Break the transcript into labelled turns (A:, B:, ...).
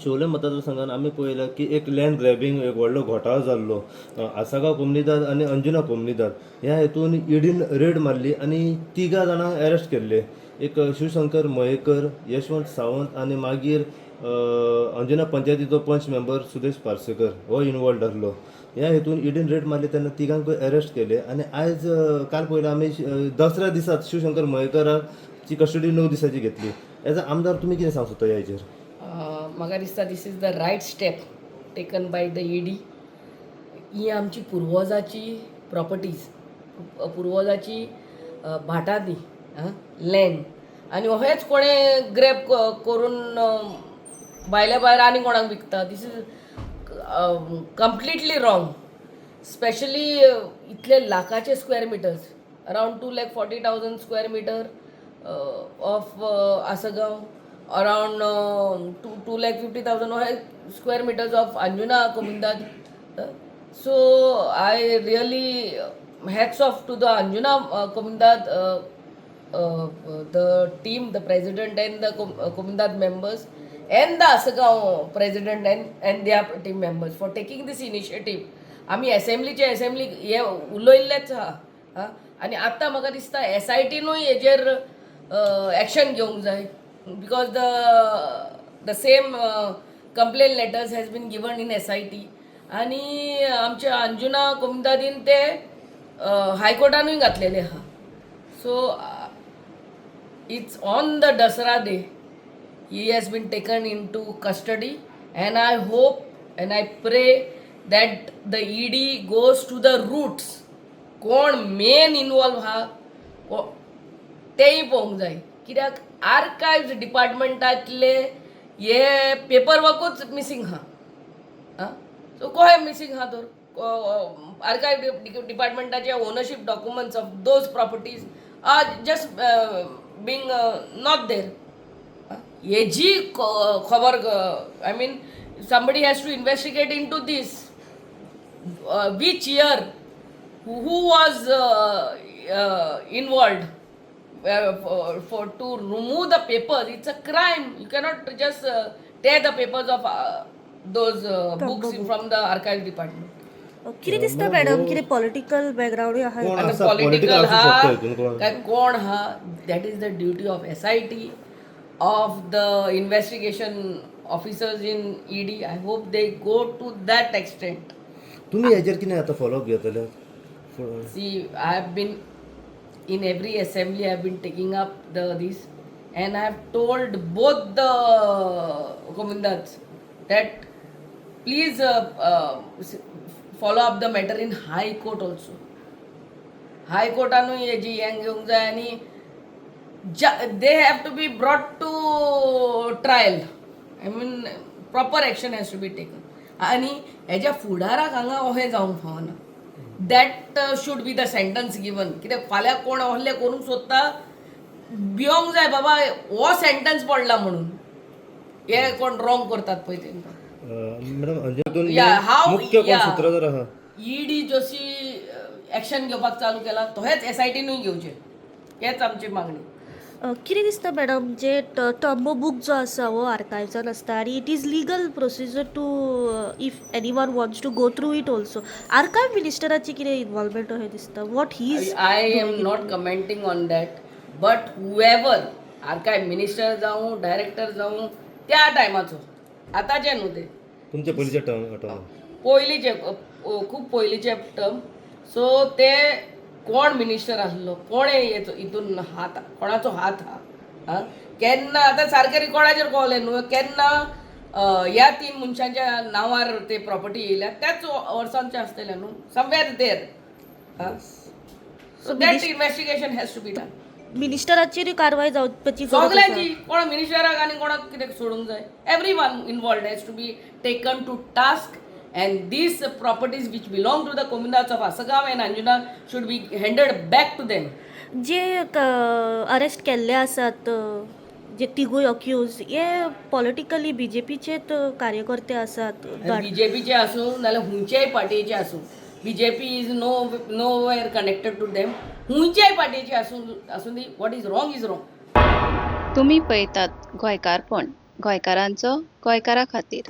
A: शोले मतदारसंघात आम्ही पळयलां की एक लँड ग्रॅबिंग एक व्हडलो घोटाळो जाल्लो. आसागांव कोमनीदाद आनी अंजुना कोमनीदाद ह्या हेतून ईडीन रेड मारली आनी तिगा जाणांक अरेस्ट केल्ले. एक शिवशंकर मयेकर, यशवंत सावंत आनी मागीर अंजुना पंचायतीचो पंच मेंबर सुदेश पार्सेकर हो इनवॉल्ड आसलो. ह्या हेतून ईडीन रेड मारली तेन्ना तिगांक अरेस्ट केले आनी आयज काल पयलीं आमी दसऱ्या दिसात शिवशंकर मयेकराची कस्टडी 9 दिसांची घेतली. एज अ आमदार तुमी कितें सांगू सोदता ह्या हेचेर?
B: म्हाका दिसता this is the right step taken by the ED. ही आमची पुर्वजाची प्रॉपर्टीज, पुर्वजाची भाटांनी लँड आनी हेच कोणें ग्रॅब करून भायल्या भायर आनी कोणाक विकता. This is completely wrong. Specially इतले लाखाचे square metres, around 2,40,000 square metre of Assagao, around 2,50,000 square metres of Anjuna कोमिंदाद. So I really hats off to the Anjuna Komindad, the team, the president and the Komindad members and the Asagaon president and their team members for taking this initiative. आम्ही assembly हे उलयल्लेच आहा आनी आतां म्हाका दिसता SITनूय हेजेर action घेवंक जाय because the same complain letters has been given in SIT आनी आमच्या अंजुना कोमिंदादीन ते हायकोर्टानूय घातलेले आहा. सो इट्स ऑन द दसरा day he has been taken into custody and I hope and I pray that the ED goes to the roots. कोण main involve हा तेय पळोवंक जाय कित्याक आर्कायव्ज डिपार्टमेंटातले हे पेपर वर्कूच मिसींग हा. सो कशें मिसींग आहा तर आर्कायव डिपार्टमेंटाचे ownership documents of those properties are just being not there. हेजी खबर I mean somebody has to investigate into this. Which year, who was involved for to remove the papers? It's a crime. You cannot just tear the papers of those books from the archive department.
C: कितें दिसता madam, कितें political background आहा?
B: आता political हा काय कोण हा, that is the duty of SIT, of the investigation officers in ED. I hope they go to that extent.
A: तुम्ही हेचेर कितें आतां फॉलोअप घेतले?
B: See, I have been in every assembly. I have been taking up this, and I have told both the Komindads that please follow up the matter in High Court also. High Court anu heji yang घेवंक जाय आनी they have to be brought to trial. I mean proper action has to be taken. आणि हेज्या फुडाराक हांगा अशें जावंक फावना. That should be the sentence given. कित्याक फाल्यां कोण असलें करूंक सोदता भिवंक जाय बाबा हो सेंटन्स पडला म्हणून. हे कोण रॉंग करतात पळय तेंकां.
A: मुख्य कोण सूत्रधार आहा?
B: ED जशी एक्शन घेवपाक चालू केला तोहेच SITनूय घेवचें, हेच आमची मागणी.
C: कितें दिसता मॅडम, जे टर्म बूक जो आसा वो आर्कायव्जान आसता आनी it is legal procedure to if anyone wants to go through it also. Archive मिनिस्टराची कितें इन्वॉल्वमेंट अशें दिसता? What he is?
B: I am not commenting on that, but however archive minister जावं डायरेक्टर जावं त्या टायमाचो, आतांचे न्हू ते,
A: तुमचे पयलींचे टर्म
B: पयलींचे खूब पयलींचे टर्म. सो ते कोण मिनिस्टर आसलो, कोणे हितून हात, कोणाचो हात हा, केन्ना आतां सारकें रिकॉर्डाचेर कळलें न्हू केन्ना ह्या 3 मनशांच्या नांवार ते प्रॉपर्टी येयल्या त्याच वर्सांचे आसतले न्हू, somewhere there. So that investigation has to be done.
C: मिनिस्टराचेर कारवाय जावपाची
B: सगळ्यांची, कोण मिनिस्टराक आनी कोणाक कितें सोडूंक जाय. Everyone involved has to be taken to task. And these properties which belong to the Komindads of Asagaon and Anjuna should be handed back to them.
C: जे अरेस्ट केल्ले आसात जे तिगूय अक्यूज हे पॉलिटिकली BJPचेच कार्यकर्ते आसात.
B: BJPचे आसूं नाल्यार हुंयच्याय पार्टीचे आसूं, BJP is nowhere connected to them. हुंयच्याय पार्टीचे आसूं दी, what is wrong is wrong.
D: तुम्ही पळयतात गोंयकारपण. गोंयकारांचो गोंयकारा खातीर.